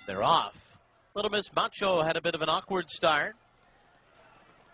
They're off. Little Miss Macho had a bit of an awkward start.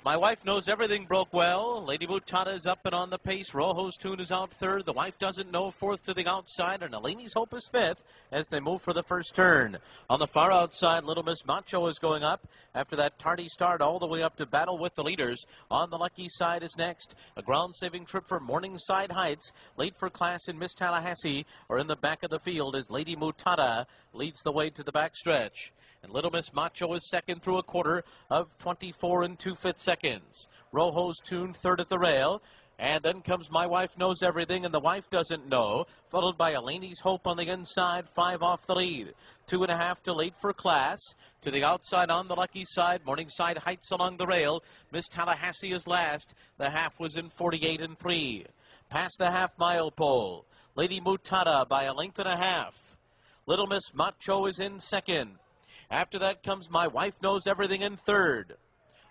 My Wife Knows Everything broke well. Lady Mutada is up and on the pace. Rojo's Tune is out third. The Wife Doesn't Know fourth to the outside. And Eleni's Hope is fifth as they move for the first turn. On the far outside, Little Miss Macho is going up after that tardy start all the way up to battle with the leaders. On the lucky side is next. A ground-saving trip for Morningside Heights. Late for class in Miss Tallahassee. Or in the back of the field as Lady Mutada leads the way to the backstretch. And Little Miss Macho is second through a quarter of 24 2/5 seconds. Rojo's Tune third at the rail. And then comes My Wife Knows Everything and The Wife Doesn't Know, followed by Eleni's Hope on the inside, 5 off the lead. 2.5 to Late for Class. To the outside on the lucky side, Morningside Heights along the rail. Miss Tallahassee is last. The half was in 48 3. Past the half-mile pole. Lady Mutada by a length and a half. Little Miss Macho is in second. After that comes My Wife Knows Everything in third.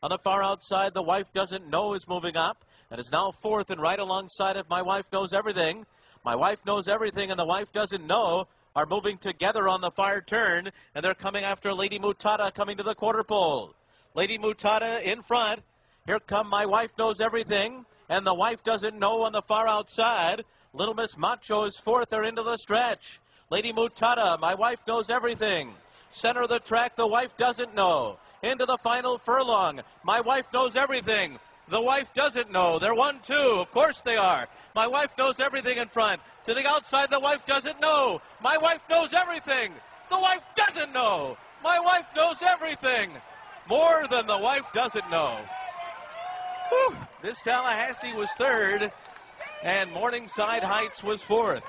On the far outside, The Wife Doesn't Know is moving up and is now fourth and right alongside of My Wife Knows Everything. My Wife Knows Everything and The Wife Doesn't Know are moving together on the far turn, and they're coming after Lady Mutada coming to the quarter pole. Lady Mutada in front. Here come My Wife Knows Everything and The Wife Doesn't Know on the far outside. Little Miss Macho is fourth. They're into the stretch. Lady Mutada, My Wife Knows Everything. Center of the track, The Wife Doesn't Know. Into the final furlong. My Wife Knows Everything. The Wife Doesn't Know. They're 1-2. Of course they are. My Wife Knows Everything in front. To the outside, The Wife Doesn't Know. My Wife Knows Everything. The Wife Doesn't Know. My Wife Knows Everything. More than The Wife Doesn't Know. Whew. Miss Tallahassee was third, and Morningside Heights was fourth.